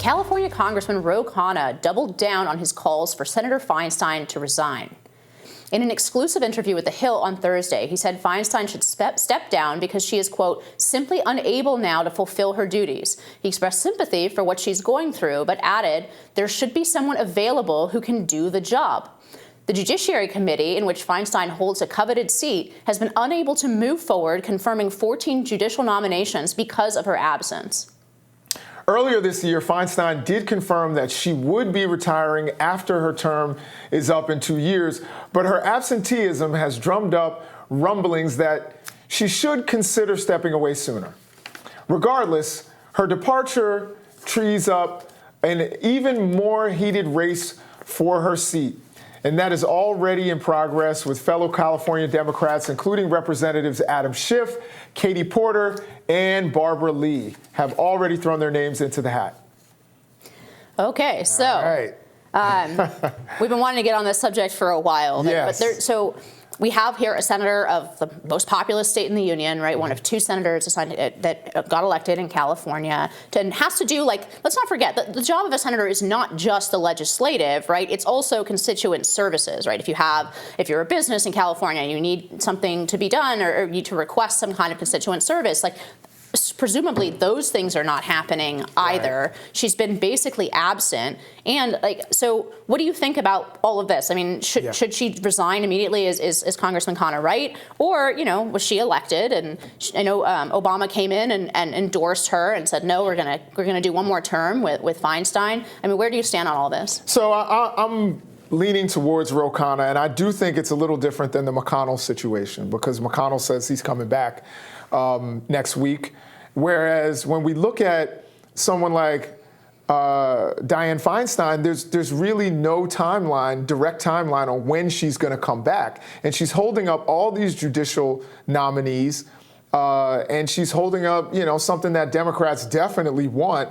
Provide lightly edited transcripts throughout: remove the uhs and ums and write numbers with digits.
California Congressman Khanna doubled down on his calls for Senator Feinstein to resign. In an exclusive interview with The Hill on Thursday, he said Feinstein should step down because she is, quote, simply unable now to fulfill her duties. He expressed sympathy for what she's going through, but added there should be someone available who can do the job. The Judiciary Committee, in which Feinstein holds a coveted seat, has been unable to move forward, confirming 14 judicial nominations because of her absence. Earlier this year, Feinstein did confirm that she would be retiring after her term is up in 2 years, but her absenteeism has drummed up rumblings that she should consider stepping away sooner. Regardless, her departure trees up an even more heated race for her seat, and that is already in progress with fellow California Democrats, including Representatives Adam Schiff, Katie Porter, and Barbara Lee have already thrown their names into the hat. Okay, so we've been wanting to get on this subject for a while. Yes. So we have here a senator of the most populous state in the union, right? One of two senators that got elected in California, and has to do, like, let's not forget that the job of a senator is not just the legislative, right? It's also constituent services, right? If you're a business in California, you need something to be done, or you need to request some kind of constituent service, like, presumably those things are not happening either. Right. She's been basically absent. And so what do you think about all of this? I mean, should she resign immediately? Is Congressman Khanna right? Or, was she elected? And I know Obama came in and endorsed her and said, no, we're gonna do one more term with Feinstein. I mean, where do you stand on all this? So I'm leaning towards Khanna, and I do think it's a little different than the McConnell situation, because McConnell says he's coming back next week. Whereas when we look at someone like Dianne Feinstein, there's really no direct timeline on when she's going to come back. And she's holding up all these judicial nominees, and she's holding up, something that Democrats definitely want,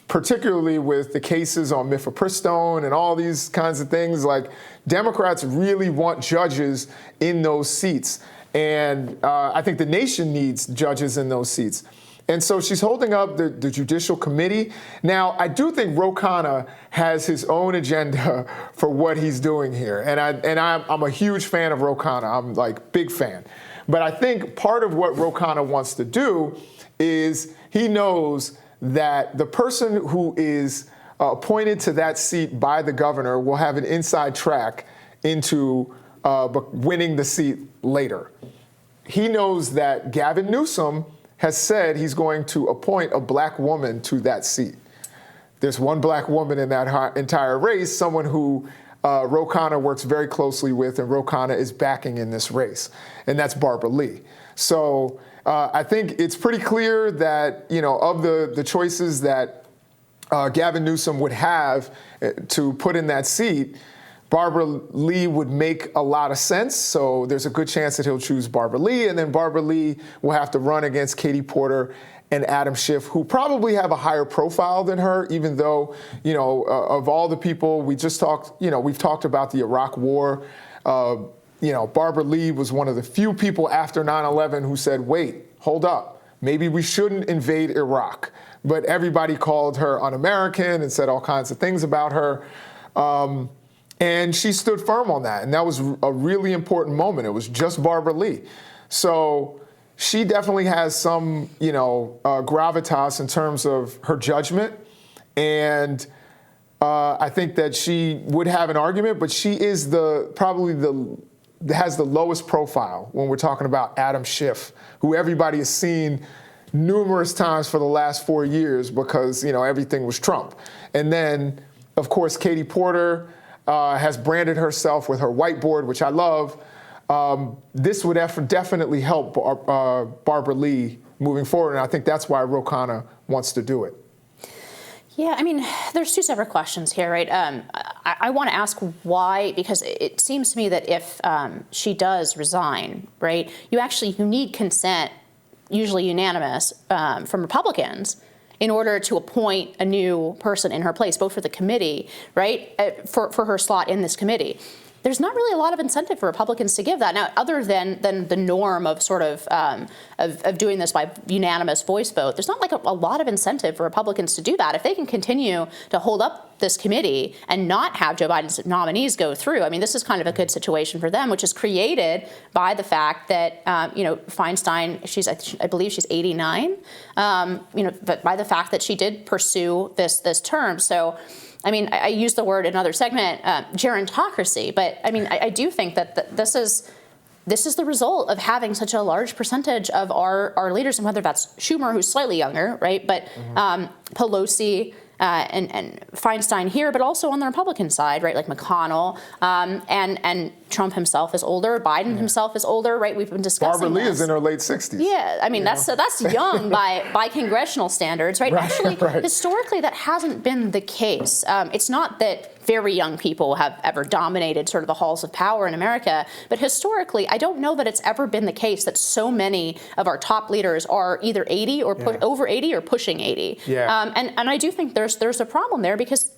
particularly with the cases on mifepristone and all these kinds of things. Like, Democrats really want judges in those seats. And I think the nation needs judges in those seats. And so she's holding up the Judicial Committee. Now, I do think Khanna has his own agenda for what he's doing here. And I'm a huge fan of Khanna. I'm like big fan. But I think part of what Khanna wants to do is he knows that the person who is appointed to that seat by the governor will have an inside track into winning the seat later. He knows that Gavin Newsom has said he's going to appoint a black woman to that seat. There's one black woman in that entire race, someone who Khanna works very closely with, and Khanna is backing in this race, and that's Barbara Lee. So I think it's pretty clear that, of the choices that Gavin Newsom would have to put in that seat, Barbara Lee would make a lot of sense, so there's a good chance that he'll choose Barbara Lee, and then Barbara Lee will have to run against Katie Porter and Adam Schiff, who probably have a higher profile than her, even though, of all the people we've talked about the Iraq War. Barbara Lee was one of the few people after 9/11 who said, wait, hold up, maybe we shouldn't invade Iraq. But everybody called her un-American and said all kinds of things about her. And she stood firm on that. And that was a really important moment. It was just Barbara Lee. So she definitely has some, gravitas in terms of her judgment. And I think that she would have an argument, but she is has the lowest profile when we're talking about Adam Schiff, who everybody has seen numerous times for the last 4 years because, everything was Trump. And then, of course, Katie Porter has branded herself with her whiteboard, which I love. This would definitely help Barbara Lee moving forward, and I think that's why Khanna wants to do it. Yeah, I mean, there's two separate questions here, right? I want to ask why, because it seems to me that if she does resign, right, you need consent, usually unanimous, from Republicans, in order to appoint a new person in her place, both for the committee, right, for her slot in this committee. there's not really a lot of incentive for Republicans to give that. Now, other than the norm of sort of doing this by unanimous voice vote, there's not like a lot of incentive for Republicans to do that. If they can continue to hold up this committee and not have Joe Biden's nominees go through, I mean, this is kind of a good situation for them, which is created by the fact that, Feinstein, I believe she's 89, but by the fact that she did pursue this term. So, I mean, I used the word in another segment, gerontocracy, but I mean, I do think that this is the result of having such a large percentage of our leaders, and whether that's Schumer, who's slightly younger, right, but Pelosi and Feinstein here, but also on the Republican side, right, like McConnell, and Trump himself is older, Biden himself is older, right? We've been discussing Barbara Lee this. is in her late 60s. Yeah, I mean, that's young by congressional standards, right? Actually, right. Historically, that hasn't been the case. It's not that very young people have ever dominated sort of the halls of power in America, but historically, I don't know that it's ever been the case that so many of our top leaders are either 80 or over 80 or pushing 80. Yeah. And I do think there's a problem there because,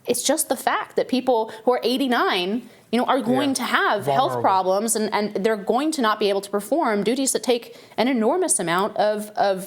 it's just the fact that people who are 89 are going to have health problems and they're going to not be able to perform duties that take an enormous amount of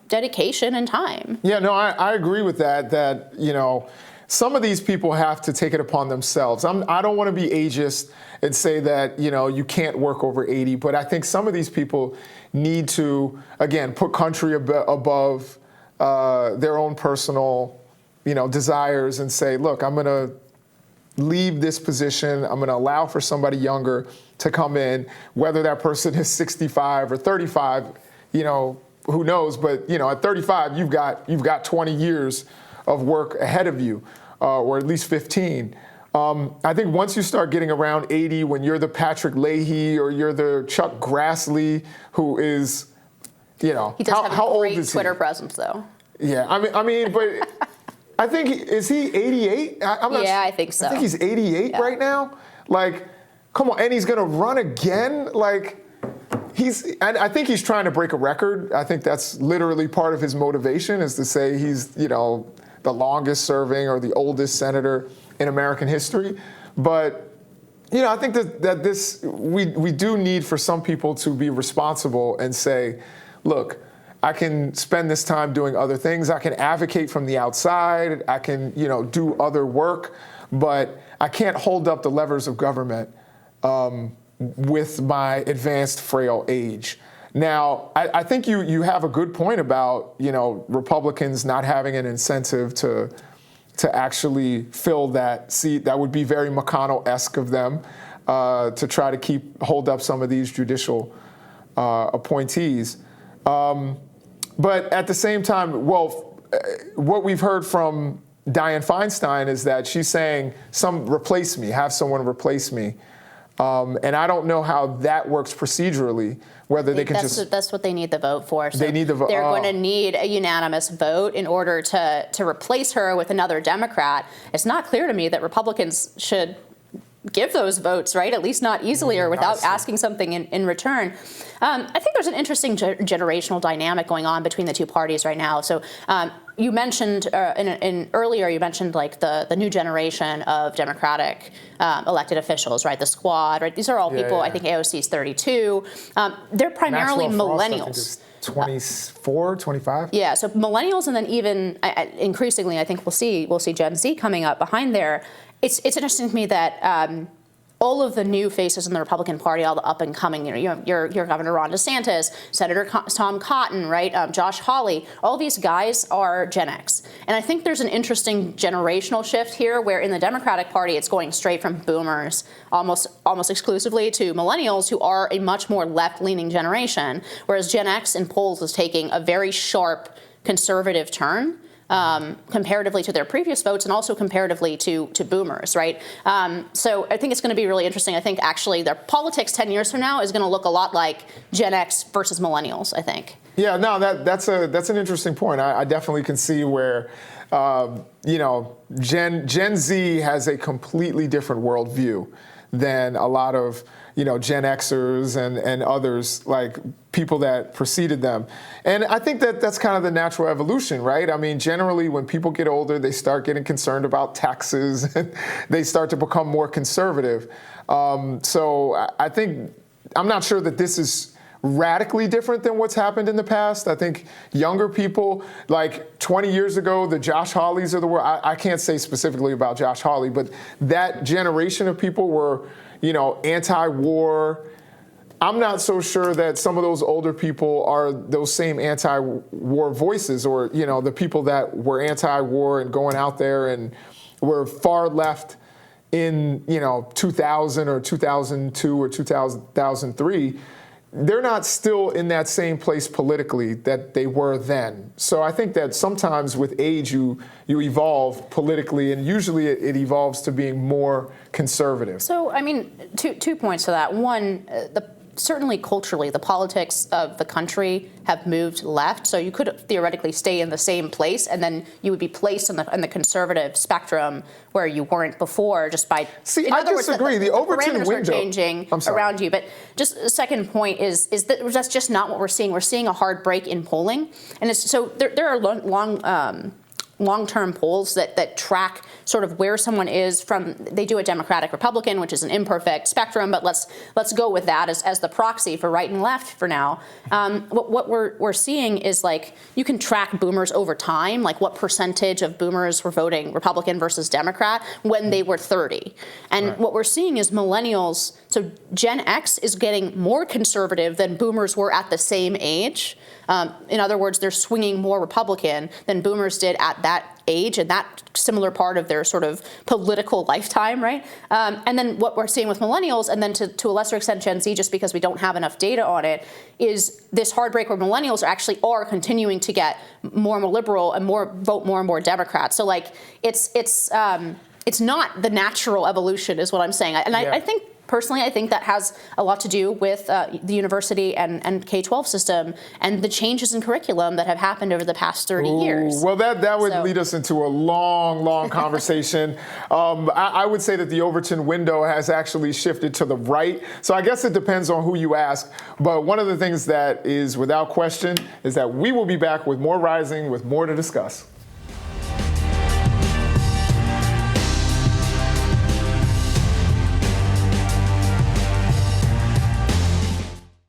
dedication and time. Yeah, no, I agree with that, some of these people have to take it upon themselves. I don't want to be ageist and say that, you can't work over 80, but I think some of these people need to, again, put country above their own personal, desires and say, look, I'm going to leave this position. I'm going to allow for somebody younger to come in, whether that person is 65 or 35, who knows? But, at 35, you've got 20 years of work ahead of you, or at least 15. I think once you start getting around 80, when you're the Patrick Leahy or you're the Chuck Grassley, who is, he does have a great Twitter presence, though. Yeah, I mean, but I think, is he 88? I'm not I think so. I think he's 88 right now. Like, come on, and he's going to run again? Like, I think he's trying to break a record. I think that's literally part of his motivation, is to say he's, the longest serving or the oldest senator in American history. But, I think that we do need for some people to be responsible and say, look, I can spend this time doing other things. I can advocate from the outside. I can, do other work, but I can't hold up the levers of government with my advanced, frail age. Now, I think you have a good point about, Republicans not having an incentive to actually fill that seat. That would be very McConnell-esque of them to try to hold up some of these judicial appointees. But at the same time, what we've heard from Dianne Feinstein is that she's saying, have someone replace me. And I don't know how that works procedurally, whether they can that's what they need the vote for. So they need the vote. They're going to need a unanimous vote in order to replace her with another Democrat. It's not clear to me that Republicans should give those votes, right? At least not easily or without asking something in return. I think there's an interesting generational dynamic going on between the two parties right now. So you mentioned earlier, you mentioned like the new generation of Democratic elected officials, right? The squad, right? These are all people, I think AOC's 32. They're primarily millennials. 24, 25? Yeah, so millennials, and then even increasingly, I think we'll see Gen Z coming up behind there. It's interesting to me that all of the new faces in the Republican Party, all the up and coming, your Governor Ron DeSantis, Senator Tom Cotton, right, Josh Hawley, all these guys are Gen X. And I think there's an interesting generational shift here where in the Democratic Party, it's going straight from boomers almost exclusively to millennials, who are a much more left-leaning generation, whereas Gen X in polls is taking a very sharp conservative turn. Comparatively to their previous votes and also comparatively to boomers, right? So I think it's going to be really interesting. I think actually their politics 10 years from now is going to look a lot like Gen X versus millennials, I think. Yeah, no, that's an interesting point. I definitely can see where, Gen Z has a completely different worldview than a lot of, Gen Xers and others, like people that preceded them. And I think that that's kind of the natural evolution, right? I mean, generally when people get older, they start getting concerned about taxes and they start to become more conservative. So I think, I'm not sure that this is radically different than what's happened in the past. I think younger people, like 20 years ago, the Josh Hawleys of the world, I can't say specifically about Josh Hawley, but that generation of people were, anti-war. I'm not so sure that some of those older people are those same anti-war voices, or, the people that were anti-war and going out there and were far left in, 2000 or 2002 or 2003. They're not still in that same place politically that they were then. So I think that sometimes with age you evolve politically, and usually it evolves to being more conservative. So, I mean, two points to that. One, certainly culturally, the politics of the country have moved left. So you could theoretically stay in the same place, and then you would be placed in the conservative spectrum where you weren't before, just by. See, I disagree. The Overton parameters window are changing around you. But just a second point is that that's just not what we're seeing. We're seeing a hard break in polling, and there are long-term polls that track sort of where someone is from. They do a Democratic Republican, which is an imperfect spectrum, but let's go with that as the proxy for right and left for now. What we're seeing is, like, you can track boomers over time, like what percentage of boomers were voting Republican versus Democrat when they were 30. And right. What we're seeing is millennials, so Gen X is getting more conservative than boomers were at the same age. In other words, they're swinging more Republican than boomers did at that age and that similar part of their sort of political lifetime, right? And then what we're seeing with millennials, and then to a lesser extent Gen Z, just because we don't have enough data on it, is this hard break where millennials are continuing to get more and more liberal and vote more and more Democrat. So, like, it's not the natural evolution, is what I'm saying. And I think, personally, I think that has a lot to do with the university and K-12 system and the changes in curriculum that have happened over the past 30 years. Well, that would lead us into a long conversation. I would say that the Overton window has actually shifted to the right. So I guess it depends on who you ask. But one of the things that is without question is that we will be back with more Rising, with more to discuss.